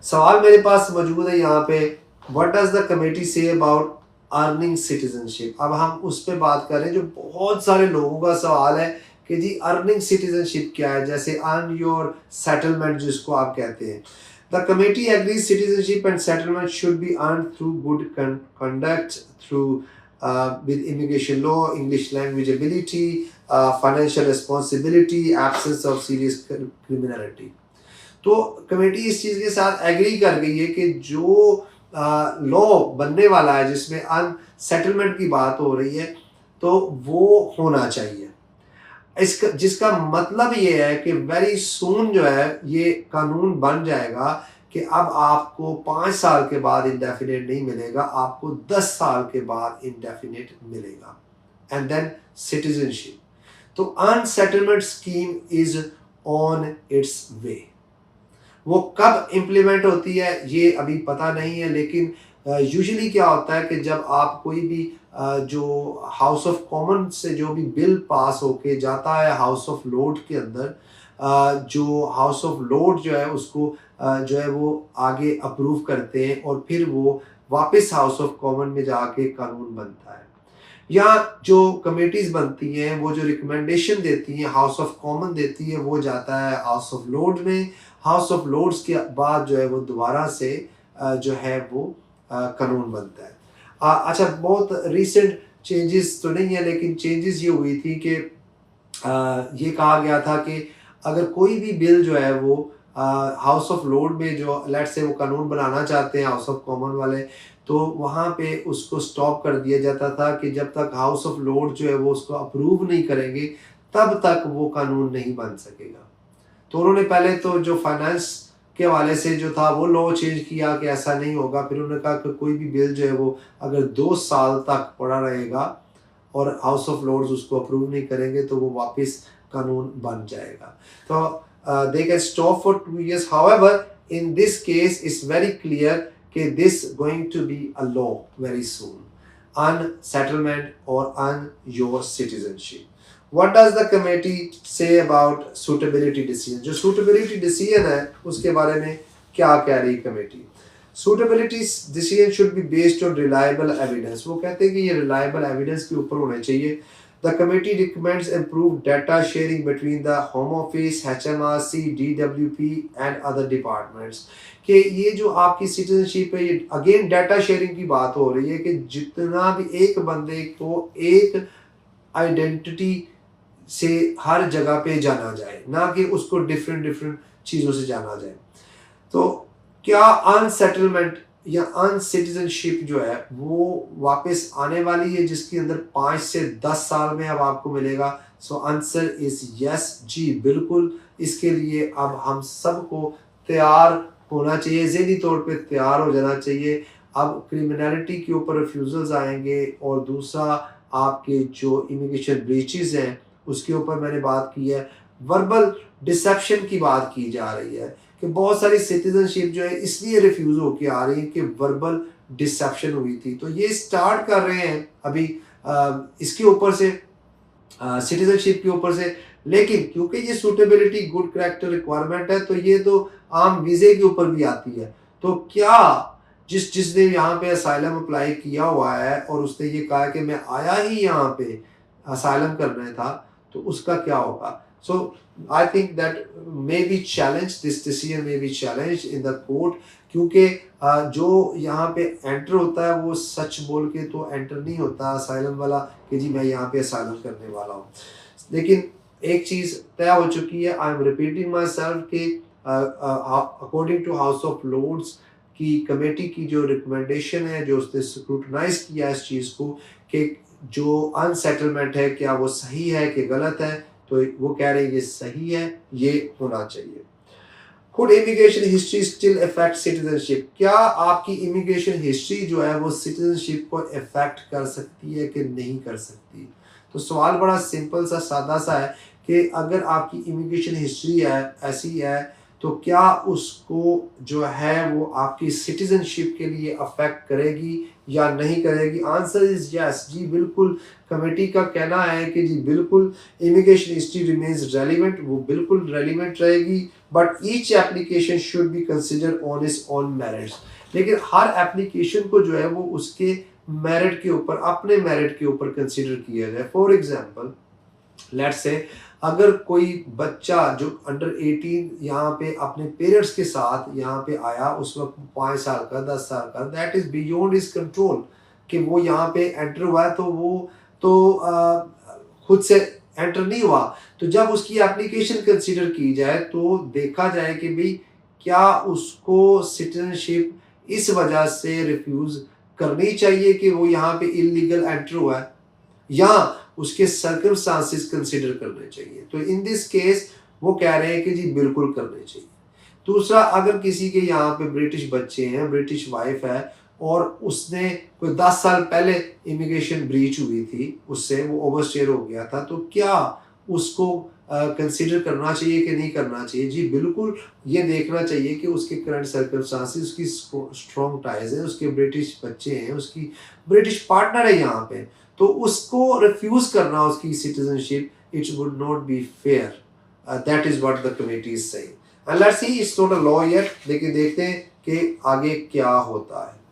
सवाल मेरे पास मौजूद है यहाँ पे, what does the committee say about earning citizenship. अब हम उस पर बात करें जो बहुत सारे लोगों का सवाल है कि जी अर्निंग सिटीजनशिप क्या है, जैसे अर्न योर सेटलमेंट जिसको आप कहते हैं। The committee agrees citizenship and settlement should be earn through good conduct, through with immigration law, English language ability, financial responsibility, absence of serious criminality। तो कमेटी इस चीज़ के साथ एग्री कर गई है कि जो लॉ बनने वाला है जिसमें अनसेटलमेंट की बात हो रही है तो वो होना चाहिए। इसका जिसका मतलब ये है कि वेरी सून जो है ये कानून बन जाएगा कि अब आपको 5 साल के बाद इंडेफिनेट नहीं मिलेगा, आपको 10 साल के बाद इंडेफिनेट मिलेगा। एंड देन सिटीजनशिप, तो अनसेटलमेंट स्कीम इज ऑन इट्स वे। वो कब इम्प्लीमेंट होती है ये अभी पता नहीं है, लेकिन यूजुअली क्या होता है कि जब आप कोई भी जो हाउस ऑफ कॉमन से जो भी बिल पास होके जाता है हाउस ऑफ लॉर्ड के अंदर, जो हाउस ऑफ लॉर्ड जो है उसको जो है वो आगे अप्रूव करते हैं और फिर वो वापस हाउस ऑफ कॉमन में जाके कानून बनता है। या जो कमेटीज बनती हैं वो जो रिकमेंडेशन देती हैं हाउस ऑफ कॉमन देती है वो जाता है हाउस ऑफ लॉर्ड में। हाउस ऑफ लॉर्ड्स के बाद जो है वो दोबारा से जो है वो कानून बनता है। अच्छा, बहुत रिसेंट चेंजेस तो नहीं है, लेकिन चेंजेस ये हुई थी कि ये कहा गया था कि अगर कोई भी बिल जो है वो हाउस ऑफ लॉर्ड में जो लेट से वो कानून बनाना चाहते हैं हाउस ऑफ कॉमन वाले, तो वहाँ पे उसको स्टॉप कर दिया जाता था कि जब तक हाउस ऑफ लॉर्ड जो है वो उसको अप्रूव नहीं करेंगे तब तक वो कानून नहीं बन सकेगा। तो उन्होंने पहले तो जो फाइनेंस के हवाले से जो था वो लॉ चेंज किया कि ऐसा नहीं होगा। फिर उन्होंने कहा कि कोई भी बिल जो है वो अगर 2 साल तक पड़ा रहेगा और हाउस ऑफ लॉर्ड्स उसको अप्रूव नहीं करेंगे तो वो वापस कानून बन जाएगा। तो they can stop for 2 years। However in this case it's very clear कि this going to be a law very soon, on settlement और on your citizenship. What does the committee say about suitability decision? जो suitability decision है उसके बारे में क्या कह रही committee? Suitability decision should be based on reliable evidence। वो कहते हैं कि ये reliable evidence के ऊपर होने चाहिए। The committee recommends improved data sharing between the Home Office, HMRC, DWP and other departments। कि ये जो आपकी citizenship है ये again data sharing की बात हो रही है कि जितना भी एक बंदे को एक आइडेंटिटी से हर जगह पे जाना जाए, ना कि उसको डिफरेंट चीज़ों से जाना जाए। तो क्या अनसेटलमेंट या अनसिटीजनशिप जो है वो वापस आने वाली है जिसके अंदर 5 से 10 साल में अब आपको मिलेगा? सो आंसर इज यस, जी बिल्कुल। इसके लिए अब हम सबको तैयार होना चाहिए, ज़हनी तौर पे तैयार हो जाना चाहिए। अब क्रिमिनलिटी के ऊपर रिफ्यूजल्स आएंगे और दूसरा आपके जो इमिग्रेशन ब्रीचेस हैं उसके ऊपर मैंने बात की है। वर्बल डिसेप्शन की बात की जा रही है कि बहुत सारी सिटीजनशिप जो है इसलिए रिफ्यूज होके आ रही है कि वर्बल डिसेप्शन हुई थी। तो ये स्टार्ट कर रहे हैं अभी इसके ऊपर से सिटीजनशिप के ऊपर से, लेकिन क्योंकि ये सूटेबिलिटी गुड कैरेक्टर रिक्वायरमेंट है तो ये तो आम वीज़े के ऊपर भी आती है। तो क्या जिसने यहाँ पे असाइलम अप्लाई किया हुआ है और उसने ये कहा कि मैं आया ही यहाँ पे असाइलम करना था तो उसका क्या होगा? So I think that may be challenge, this decision may be challenge in the court, क्योंकि जो यहाँ पे एंटर होता है वो सच बोल के तो एंटर नहीं होता असाइलम वाला कि जी मैं यहाँ पे असाइलम करने वाला हूँ। लेकिन एक चीज़ तय हो चुकी है, I am repeating myself कि according to House of Lords की कमेटी की जो रिकमेंडेशन है, जो उसने स्क्रूटनाइज किया इस चीज़ को कि जो अनसेटलमेंट है क्या वो सही है कि गलत है, तो वो कह रहे हैं ये सही है, ये होना चाहिए। Could immigration history still affect citizenship? क्या आपकी इमिग्रेशन हिस्ट्री जो है वो सिटीजनशिप को अफेक्ट कर सकती है कि नहीं कर सकती? तो सवाल बड़ा सिंपल सा सादा सा है कि अगर आपकी इमिग्रेशन हिस्ट्री है ऐसी है तो क्या उसको जो है वो आपकी सिटीजनशिप के लिए अफेक्ट करेगी या नहीं करेगी? आंसर इज यस, जी बिल्कुल। कमेटी का कहना है कि जी बिल्कुल इमिग्रेशन हिस्ट्री रिमेन्स रेलिवेंट, वो बिल्कुल रेलिवेंट रहेगी, but each application should be consider on its own merits. लेकिन हर एप्लीकेशन को जो है वो उसके मेरिट के ऊपर, अपने मेरिट के ऊपर कंसिडर किया जाए। फॉर एग्जांपल लेट्स से अगर कोई बच्चा जो अंडर 18 यहाँ पे अपने पेरेंट्स के साथ यहाँ पे आया, उस वक्त 5 साल का, 10 साल का, that is beyond his control कि वो यहाँ पे एंटर हुआ है, तो वो तो खुद से एंटर नहीं हुआ। तो जब उसकी एप्लीकेशन कंसीडर की जाए तो देखा जाए कि भाई क्या उसको सिटीजनशिप इस वजह से रिफ्यूज करनी चाहिए कि वो यहाँ पे इलीगल एंटर हुआ है, या उसके सर्कमस्टांसेस कंसीडर करने चाहिए। तो इन दिस केस वो कह रहे हैं कि जी बिल्कुल करने चाहिए। दूसरा, अगर किसी के यहाँ पे ब्रिटिश बच्चे हैं, ब्रिटिश वाइफ है, और उसने कोई 10 साल पहले इमिग्रेशन ब्रीच हुई थी, उससे वो ओवरस्टेयर हो गया था, तो क्या उसको कंसीडर करना चाहिए कि नहीं करना चाहिए? जी बिल्कुल, ये देखना चाहिए कि उसके करंट सर्कमस्टांसेस, उसकी स्ट्रॉन्ग टाइज है, उसके ब्रिटिश बच्चे हैं, उसकी ब्रिटिश पार्टनर है यहाँ पे, तो उसको रिफ्यूज करना उसकी citizenship, it would not be fair. That is what the committee is saying. And let's see, it's not a law yet, लेकिन देखते हैं कि आगे क्या होता है।